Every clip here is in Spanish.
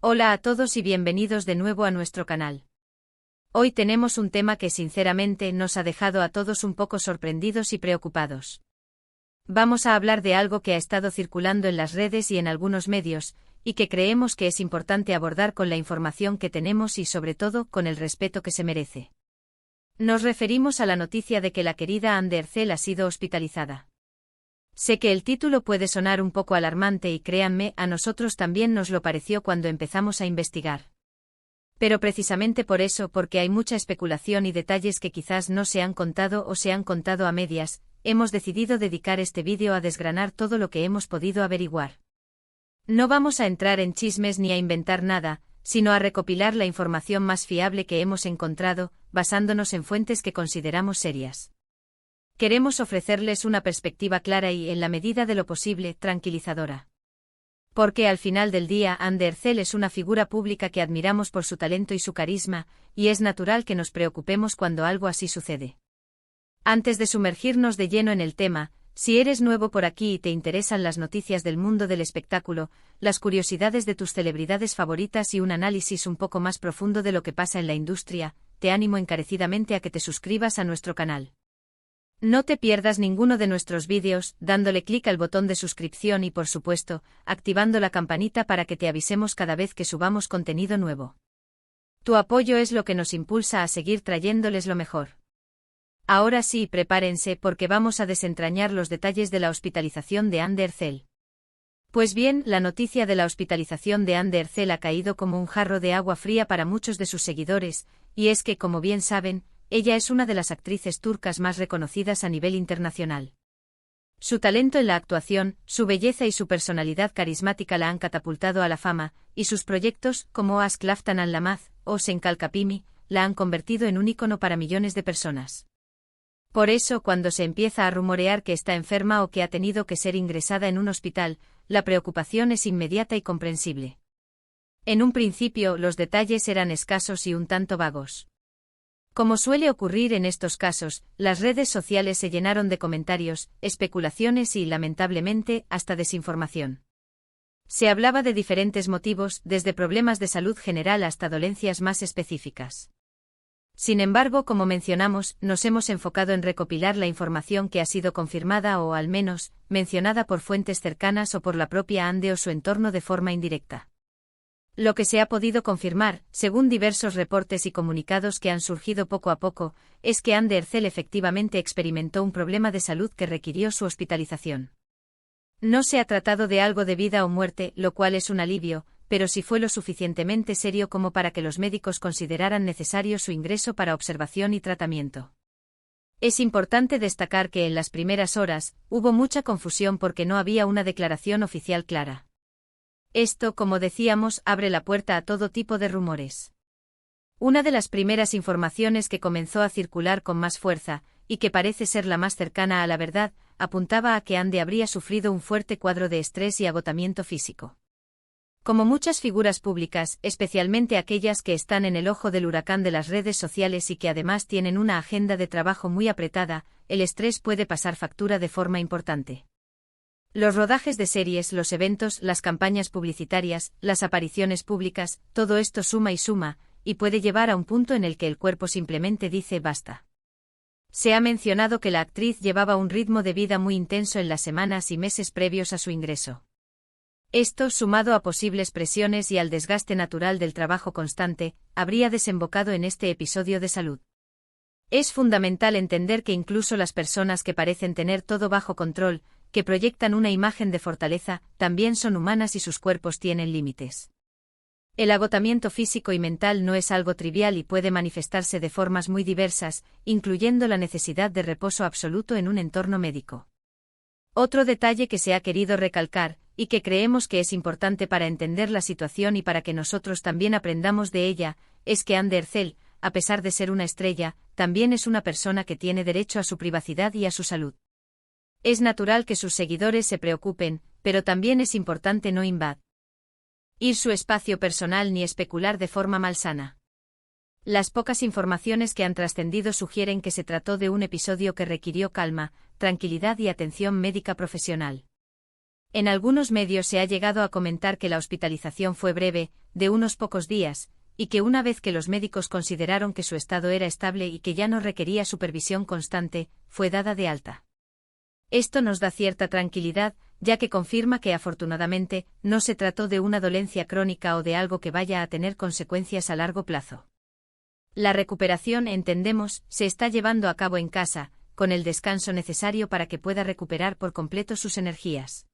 Hola a todos y bienvenidos de nuevo a nuestro canal. Hoy tenemos un tema que sinceramente nos ha dejado a todos un poco sorprendidos y preocupados. Vamos a hablar de algo que ha estado circulando en las redes y en algunos medios, y que creemos que es importante abordar con la información que tenemos y sobre todo con el respeto que se merece. Nos referimos a la noticia de que la querida Ander Zell ha sido hospitalizada. Sé que el título puede sonar un poco alarmante y créanme, a nosotros también nos lo pareció cuando empezamos a investigar. Pero precisamente por eso, porque hay mucha especulación y detalles que quizás no se han contado o se han contado a medias, hemos decidido dedicar este vídeo a desgranar todo lo que hemos podido averiguar. No vamos a entrar en chismes ni a inventar nada, sino a recopilar la información más fiable que hemos encontrado, basándonos en fuentes que consideramos serias. Queremos ofrecerles una perspectiva clara y, en la medida de lo posible, tranquilizadora. Porque al final del día, Ander Zell es una figura pública que admiramos por su talento y su carisma, y es natural que nos preocupemos cuando algo así sucede. Antes de sumergirnos de lleno en el tema, si eres nuevo por aquí y te interesan las noticias del mundo del espectáculo, las curiosidades de tus celebridades favoritas y un análisis un poco más profundo de lo que pasa en la industria, te animo encarecidamente a que te suscribas a nuestro canal. No te pierdas ninguno de nuestros vídeos, dándole clic al botón de suscripción y por supuesto, activando la campanita para que te avisemos cada vez que subamos contenido nuevo. Tu apoyo es lo que nos impulsa a seguir trayéndoles lo mejor. Ahora sí, prepárense porque vamos a desentrañar los detalles de la hospitalización de Ander Zell. Pues bien, la noticia de la hospitalización de Ander Zell ha caído como un jarro de agua fría para muchos de sus seguidores, y es que, como bien saben, ella es una de las actrices turcas más reconocidas a nivel internacional. Su talento en la actuación, su belleza y su personalidad carismática la han catapultado a la fama, y sus proyectos, como Aşk Laftan Anlamaz o Sen Kalkapimi, la han convertido en un ícono para millones de personas. Por eso, cuando se empieza a rumorear que está enferma o que ha tenido que ser ingresada en un hospital, la preocupación es inmediata y comprensible. En un principio, los detalles eran escasos y un tanto vagos. Como suele ocurrir en estos casos, las redes sociales se llenaron de comentarios, especulaciones y, lamentablemente, hasta desinformación. Se hablaba de diferentes motivos, desde problemas de salud general hasta dolencias más específicas. Sin embargo, como mencionamos, nos hemos enfocado en recopilar la información que ha sido confirmada o, al menos, mencionada por fuentes cercanas o por la propia Ande o su entorno de forma indirecta. Lo que se ha podido confirmar, según diversos reportes y comunicados que han surgido poco a poco, es que Ander Zell efectivamente experimentó un problema de salud que requirió su hospitalización. No se ha tratado de algo de vida o muerte, lo cual es un alivio, pero sí fue lo suficientemente serio como para que los médicos consideraran necesario su ingreso para observación y tratamiento. Es importante destacar que en las primeras horas, hubo mucha confusión porque no había una declaración oficial clara. Esto, como decíamos, abre la puerta a todo tipo de rumores. Una de las primeras informaciones que comenzó a circular con más fuerza, y que parece ser la más cercana a la verdad, apuntaba a que Ande habría sufrido un fuerte cuadro de estrés y agotamiento físico. Como muchas figuras públicas, especialmente aquellas que están en el ojo del huracán de las redes sociales y que además tienen una agenda de trabajo muy apretada, el estrés puede pasar factura de forma importante. Los rodajes de series, los eventos, las campañas publicitarias, las apariciones públicas, todo esto suma y puede llevar a un punto en el que el cuerpo simplemente dice basta. Se ha mencionado que la actriz llevaba un ritmo de vida muy intenso en las semanas y meses previos a su ingreso. Esto, sumado a posibles presiones y al desgaste natural del trabajo constante, habría desembocado en este episodio de salud. Es fundamental entender que incluso las personas que parecen tener todo bajo control, que proyectan una imagen de fortaleza, también son humanas y sus cuerpos tienen límites. El agotamiento físico y mental no es algo trivial y puede manifestarse de formas muy diversas, incluyendo la necesidad de reposo absoluto en un entorno médico. Otro detalle que se ha querido recalcar, y que creemos que es importante para entender la situación y para que nosotros también aprendamos de ella, es que Ander Zell, a pesar de ser una estrella, también es una persona que tiene derecho a su privacidad y a su salud. Es natural que sus seguidores se preocupen, pero también es importante no invadir su espacio personal ni especular de forma malsana. Las pocas informaciones que han trascendido sugieren que se trató de un episodio que requirió calma, tranquilidad y atención médica profesional. En algunos medios se ha llegado a comentar que la hospitalización fue breve, de unos pocos días, y que una vez que los médicos consideraron que su estado era estable y que ya no requería supervisión constante, fue dada de alta. Esto nos da cierta tranquilidad, ya que confirma que afortunadamente no se trató de una dolencia crónica o de algo que vaya a tener consecuencias a largo plazo. La recuperación, entendemos, se está llevando a cabo en casa, con el descanso necesario para que pueda recuperar por completo sus energías.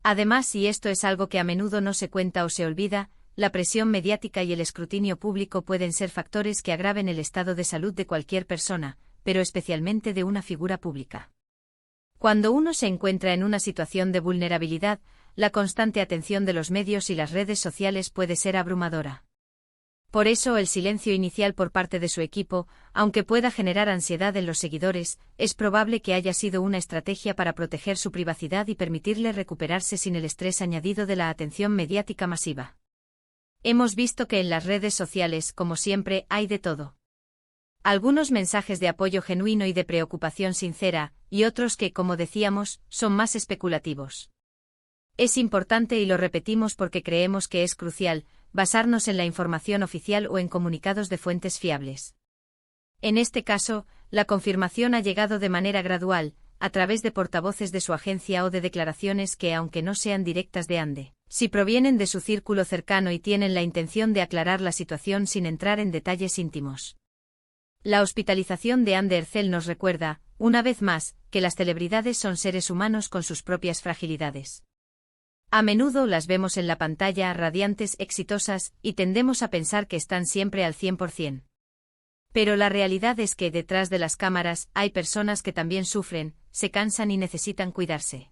Además, y esto es algo que a menudo no se cuenta o se olvida, la presión mediática y el escrutinio público pueden ser factores que agraven el estado de salud de cualquier persona, pero especialmente de una figura pública. Cuando uno se encuentra en una situación de vulnerabilidad, la constante atención de los medios y las redes sociales puede ser abrumadora. Por eso el silencio inicial por parte de su equipo, aunque pueda generar ansiedad en los seguidores, es probable que haya sido una estrategia para proteger su privacidad y permitirle recuperarse sin el estrés añadido de la atención mediática masiva. Hemos visto que en las redes sociales, como siempre, hay de todo. Algunos mensajes de apoyo genuino y de preocupación sincera, y otros que, como decíamos, son más especulativos. Es importante, y lo repetimos porque creemos que es crucial, basarnos en la información oficial o en comunicados de fuentes fiables. En este caso, la confirmación ha llegado de manera gradual, a través de portavoces de su agencia o de declaraciones que, aunque no sean directas de Ande, si provienen de su círculo cercano y tienen la intención de aclarar la situación sin entrar en detalles íntimos. La hospitalización de Ande Ercel nos recuerda, una vez más, que las celebridades son seres humanos con sus propias fragilidades. A menudo las vemos en la pantalla radiantes, exitosas, y tendemos a pensar que están siempre al 100%. Pero la realidad es que detrás de las cámaras hay personas que también sufren, se cansan y necesitan cuidarse.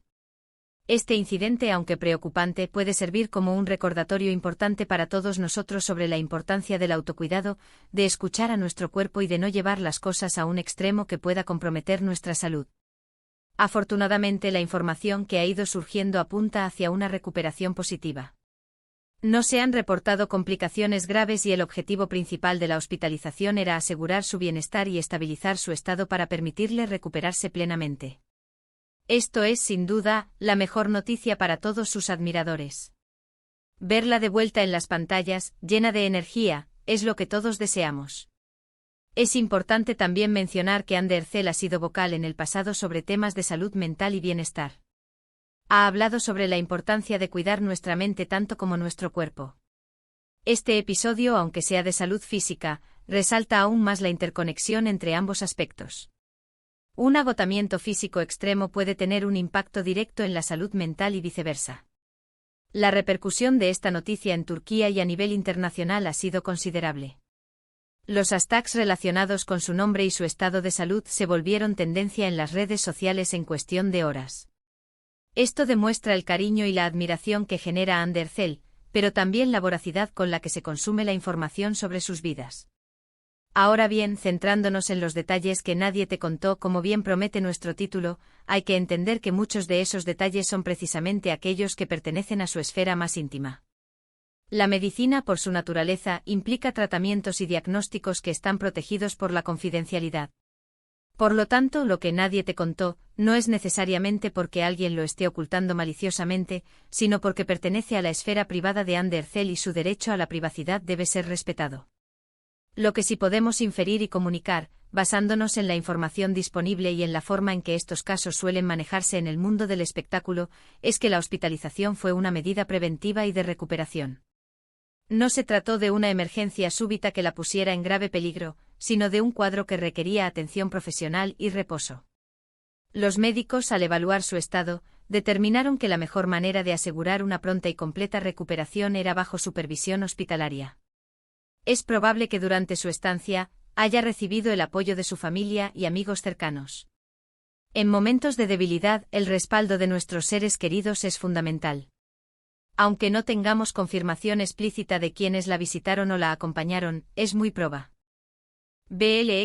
Este incidente, aunque preocupante, puede servir como un recordatorio importante para todos nosotros sobre la importancia del autocuidado, de escuchar a nuestro cuerpo y de no llevar las cosas a un extremo que pueda comprometer nuestra salud. Afortunadamente, la información que ha ido surgiendo apunta hacia una recuperación positiva. No se han reportado complicaciones graves y el objetivo principal de la hospitalización era asegurar su bienestar y estabilizar su estado para permitirle recuperarse plenamente. Esto es, sin duda, la mejor noticia para todos sus admiradores. Verla de vuelta en las pantallas, llena de energía, es lo que todos deseamos. Es importante también mencionar que Ande Ercel ha sido vocal en el pasado sobre temas de salud mental y bienestar. Ha hablado sobre la importancia de cuidar nuestra mente tanto como nuestro cuerpo. Este episodio, aunque sea de salud física, resalta aún más la interconexión entre ambos aspectos. Un agotamiento físico extremo puede tener un impacto directo en la salud mental y viceversa. La repercusión de esta noticia en Turquía y a nivel internacional ha sido considerable. Los hashtags relacionados con su nombre y su estado de salud se volvieron tendencia en las redes sociales en cuestión de horas. Esto demuestra el cariño y la admiración que genera Ande Ercel, pero también la voracidad con la que se consume la información sobre sus vidas. Ahora bien, centrándonos en los detalles que nadie te contó, como bien promete nuestro título, hay que entender que muchos de esos detalles son precisamente aquellos que pertenecen a su esfera más íntima. La medicina, por su naturaleza, implica tratamientos y diagnósticos que están protegidos por la confidencialidad. Por lo tanto, lo que nadie te contó, no es necesariamente porque alguien lo esté ocultando maliciosamente, sino porque pertenece a la esfera privada de Ande Ercel y su derecho a la privacidad debe ser respetado. Lo que sí podemos inferir y comunicar, basándonos en la información disponible y en la forma en que estos casos suelen manejarse en el mundo del espectáculo, es que la hospitalización fue una medida preventiva y de recuperación. No se trató de una emergencia súbita que la pusiera en grave peligro, sino de un cuadro que requería atención profesional y reposo. Los médicos, al evaluar su estado, determinaron que la mejor manera de asegurar una pronta y completa recuperación era bajo supervisión hospitalaria. Es probable que durante su estancia haya recibido el apoyo de su familia y amigos cercanos. En momentos de debilidad, el respaldo de nuestros seres queridos es fundamental. Aunque no tengamos confirmación explícita de quienes la visitaron o la acompañaron, es muy probable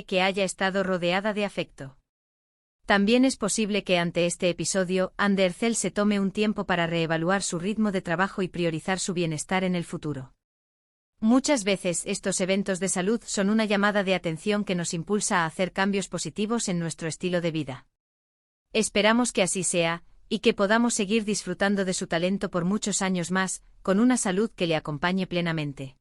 que haya estado rodeada de afecto. También es posible que ante este episodio, Ande Ercel se tome un tiempo para reevaluar su ritmo de trabajo y priorizar su bienestar en el futuro. Muchas veces estos eventos de salud son una llamada de atención que nos impulsa a hacer cambios positivos en nuestro estilo de vida. Esperamos que así sea, y que podamos seguir disfrutando de su talento por muchos años más, con una salud que le acompañe plenamente.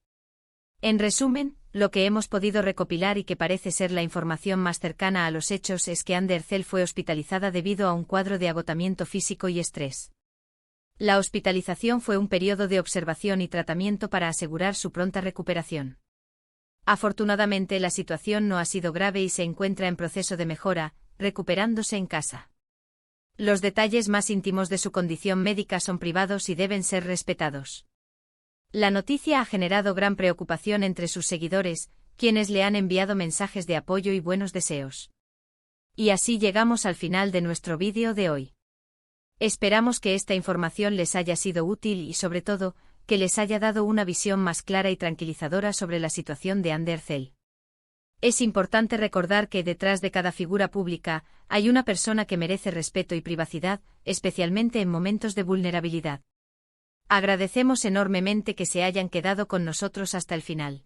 En resumen, lo que hemos podido recopilar y que parece ser la información más cercana a los hechos es que Ander Zell fue hospitalizada debido a un cuadro de agotamiento físico y estrés. La hospitalización fue un periodo de observación y tratamiento para asegurar su pronta recuperación. Afortunadamente la situación no ha sido grave y se encuentra en proceso de mejora, recuperándose en casa. Los detalles más íntimos de su condición médica son privados y deben ser respetados. La noticia ha generado gran preocupación entre sus seguidores, quienes le han enviado mensajes de apoyo y buenos deseos. Y así llegamos al final de nuestro vídeo de hoy. Esperamos que esta información les haya sido útil y sobre todo, que les haya dado una visión más clara y tranquilizadora sobre la situación de Ander Zell. Es importante recordar que detrás de cada figura pública hay una persona que merece respeto y privacidad, especialmente en momentos de vulnerabilidad. Agradecemos enormemente que se hayan quedado con nosotros hasta el final.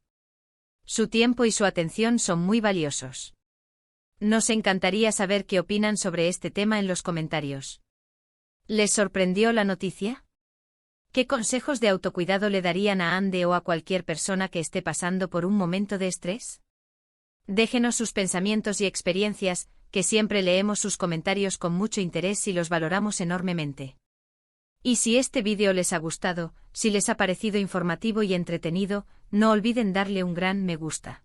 Su tiempo y su atención son muy valiosos. Nos encantaría saber qué opinan sobre este tema en los comentarios. ¿Les sorprendió la noticia? ¿Qué consejos de autocuidado le darían a Ande o a cualquier persona que esté pasando por un momento de estrés? Déjenos sus pensamientos y experiencias, que siempre leemos sus comentarios con mucho interés y los valoramos enormemente. Y si este vídeo les ha gustado, si les ha parecido informativo y entretenido, no olviden darle un gran me gusta.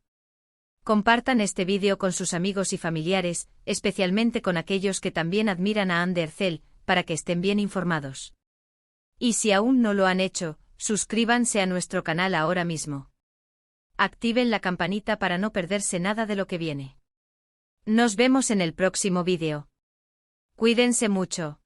Compartan este vídeo con sus amigos y familiares, especialmente con aquellos que también admiran a Ander Zell, para que estén bien informados. Y si aún no lo han hecho, suscríbanse a nuestro canal ahora mismo. Activen la campanita para no perderse nada de lo que viene. Nos vemos en el próximo vídeo. Cuídense mucho.